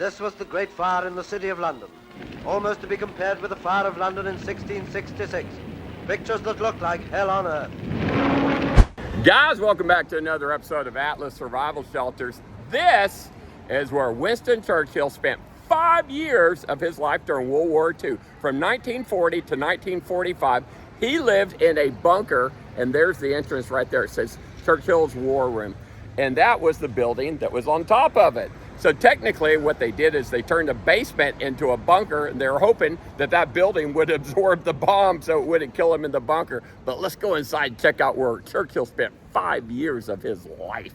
This was the Great Fire in the City of London, almost to be compared with the Fire of London in 1666. Pictures that look like hell on earth. Guys, welcome back to another episode of Atlas Survival Shelters. This is where Winston Churchill spent 5 years of his life during World War II. From 1940 to 1945, he lived in a bunker, and there's the entrance right there. It says Churchill's War Room. And that was the building that was on top of it. So technically what they did is they turned a basement into a bunker, and they were hoping that that building would absorb the bomb so it wouldn't kill him in the bunker. But let's go inside and check out where Churchill spent 5 years of his life.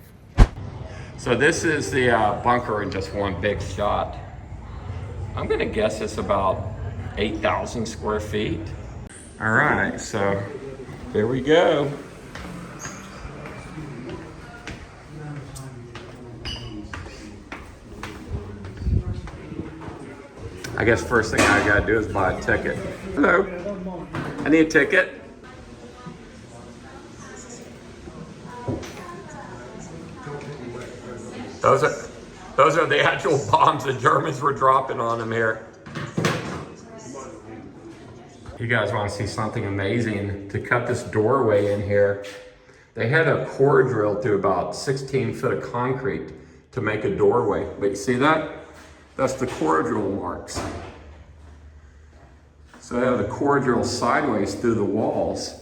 So this is the bunker in just one big shot. I'm gonna guess it's about 8,000 square feet. All right, so here we go. I guess first thing I gotta do is buy a ticket. Hello, I need a ticket. Those are the actual bombs the Germans were dropping on them here. You guys wanna see something amazing? To cut this doorway in here, they had a core drill through about 16 foot of concrete to make a doorway. But you see that? That's the core drill marks. So I have the core drill sideways through the walls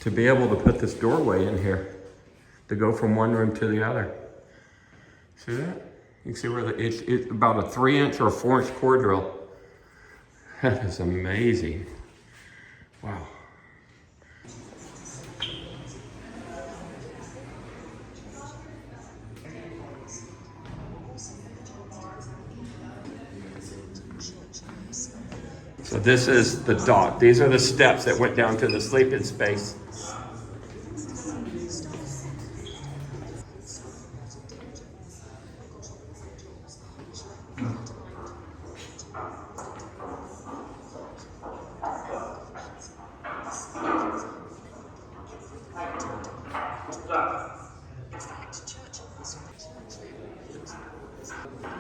to be able to put this doorway in here to go from one room to the other. See that? You can see where it's about a 3-inch or a 4-inch core drill. That is amazing. Wow. So this is the dock. These are the steps that went down to the sleeping space.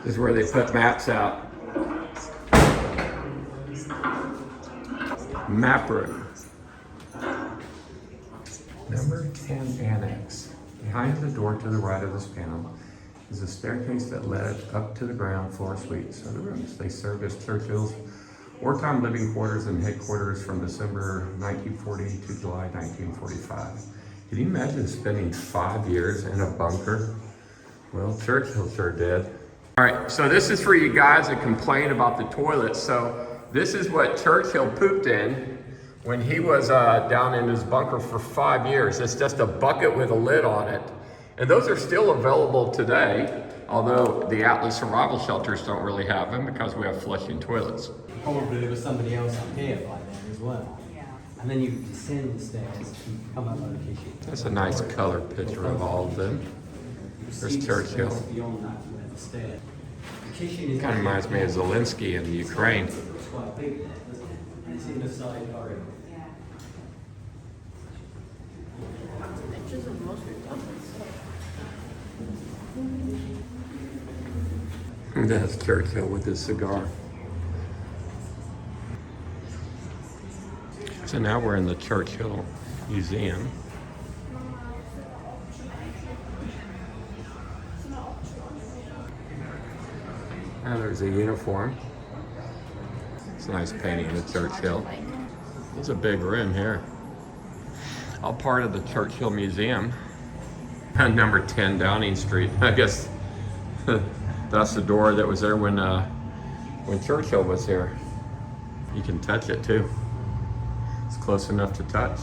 This is where they put maps out. Map room. Number 10 annex. Behind the door to the right of this panel is a staircase that led up to the ground floor suites of the rooms. They served as Churchill's wartime living quarters and headquarters from December 1940 to July 1945. Can you imagine spending 5 years in a bunker? Well, Churchill sure did. All right, so this is for you guys that complain about the toilets. So this is what Churchill pooped in when he was down in his bunker for 5 years. It's just a bucket with a lid on it. And those are still available today, although the Atlas Survival Shelters don't really have them because we have flushing toilets. Probably there was somebody else up here by then as well. Yeah. And then you descend the stairs and come up on the kitchen. That's a nice color picture of all of them. There's Churchill. Beyond that, where the stairs. Kind of reminds me of Zelensky in Ukraine. Quite big there, doesn't it? And it's in the side corridor. That's Churchill with his cigar. So now we're in the Churchill Museum. Now there's a uniform. It's a nice painting of Churchill. It's a big room here. All part of the Churchill Museum. Number 10 Downing Street. I guess that's the door that was there when Churchill was here. You can touch it too. It's close enough to touch.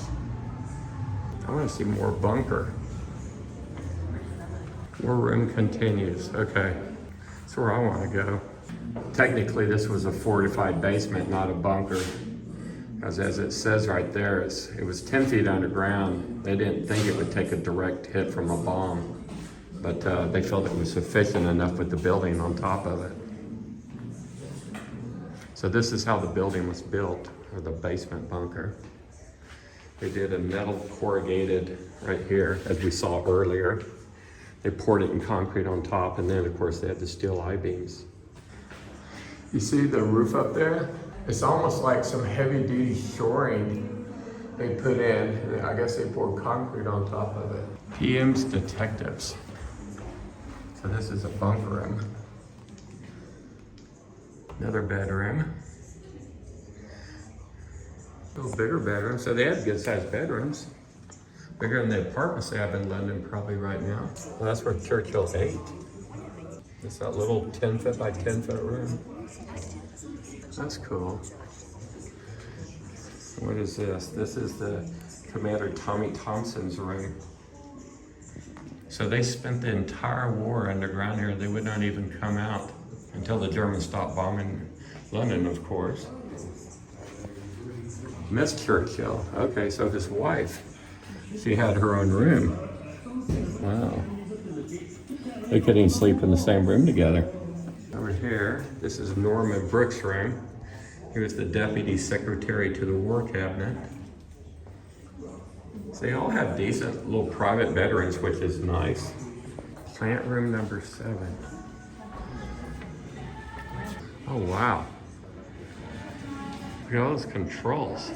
I want to see more bunker. War room continues. Okay, that's where I want to go. Technically, this was a fortified basement, not a bunker. Because as it says right there, it was 10 feet underground. They didn't think it would take a direct hit from a bomb, but they felt it was sufficient enough with the building on top of it. So this is how the building was built, or the basement bunker. They did a metal corrugated right here, as we saw earlier. They poured it in concrete on top, and then of course they had the steel I-beams. You see the roof up there? It's almost like some heavy duty shoring they put in. I guess they poured concrete on top of it. PM's Detectives. So this is a bunk room. Another bedroom. A little bigger bedroom. So they had good sized bedrooms. Bigger than the apartments they have in London probably right now. Well, that's where Churchill ate. It's that little 10-foot by 10-foot room. That's cool. What is this? This is the Commander Tommy Thompson's room. So they spent the entire war underground here. They would not even come out until the Germans stopped bombing London, of course. Miss Churchill. Okay, so his wife, she had her own room. Wow. They couldn't even sleep in the same room together. Over here, this is Norman Brooks' room. He was the deputy secretary to the war cabinet. So they all have decent little private bedrooms, which is nice. Plant room number 7. Oh, wow. Look at all those controls.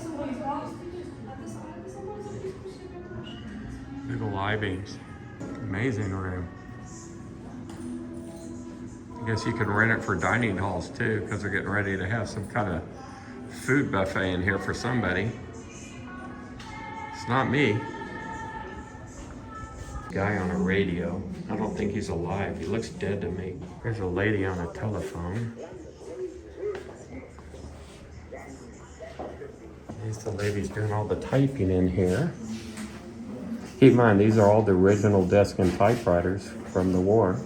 Big ol' I-beams. Amazing room. I guess you can rent it for dining halls too, because they're getting ready to have some kind of food buffet in here for somebody. It's not me. Guy on a radio. I don't think he's alive. He looks dead to me. There's a lady on a telephone. There's the lady's doing all the typing in here. Keep in mind, these are all the original desk and typewriters from the war.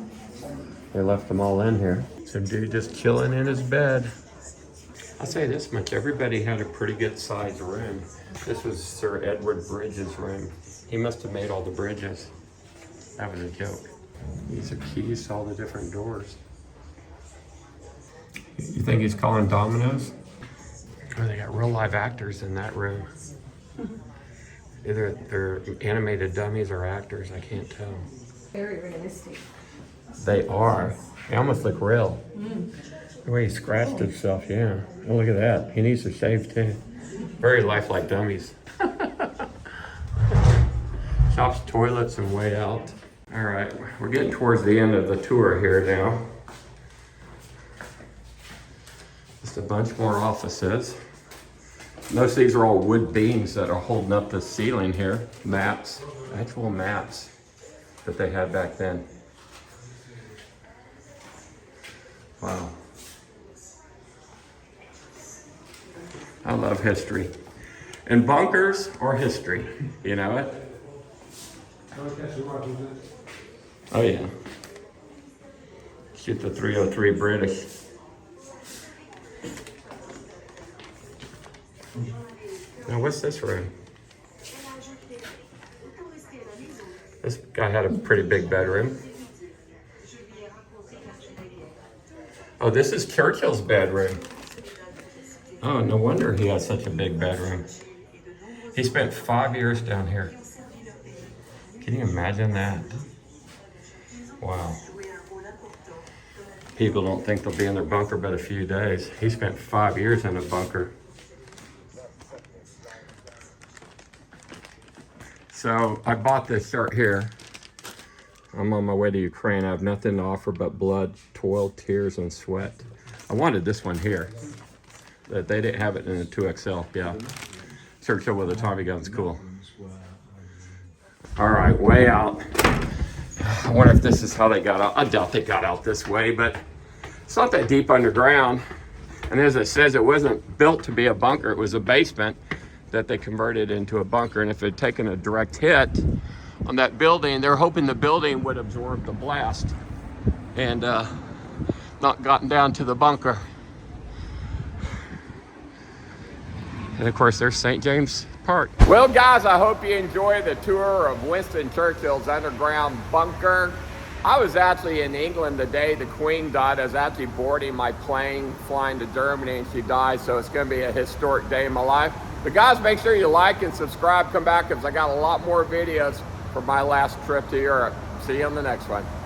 They left them all in here. Some dude just chilling in his bed. I'll say this much, everybody had a pretty good sized room. This was Sir Edward Bridges' room. He must have made all the bridges. That was a joke. These are keys to all the different doors. You think he's calling dominoes? Oh, they got real live actors in that room. Either they're animated dummies or actors, I can't tell. Very realistic. They are. They almost look real. The way he scratched himself, yeah. Oh, look at that. He needs to shave too. Very lifelike dummies. Shops toilets and way out. All right, we're getting towards the end of the tour here now. Just a bunch more offices. Most of these are all wood beams that are holding up the ceiling here. Maps, actual maps that they had back then. Wow. I love history. And bunkers or history, you know it? Oh yeah. Shoot the 303 British. Now what's this room? This guy had a pretty big bedroom. Oh, this is Churchill's bedroom. Oh, no wonder he has such a big bedroom. He spent 5 years down here. Can you imagine that? Wow. People don't think they'll be in their bunker but a few days. He spent 5 years in a bunker. So I bought this shirt here. I'm on my way to Ukraine. I have nothing to offer but blood, toil, tears, and sweat. I wanted this one here. But they didn't have it in a 2XL. Yeah. Churchill with a Tommy gun's cool. All right, way out. I wonder if this is how they got out. I doubt they got out this way, but it's not that deep underground. And as it says, it wasn't built to be a bunker. It was a basement that they converted into a bunker. And if it had taken a direct hit on that building, they're hoping the building would absorb the blast and not gotten down to the bunker. And of course, there's St. James Park. Well, guys, I hope you enjoy the tour of Winston Churchill's underground bunker. I was actually in England the day the Queen died. I was actually boarding my plane, flying to Germany, and she died, so it's gonna be a historic day in my life. But guys, make sure you like and subscribe. Come back, because I got a lot more videos from my last trip to Europe. see you on the next one.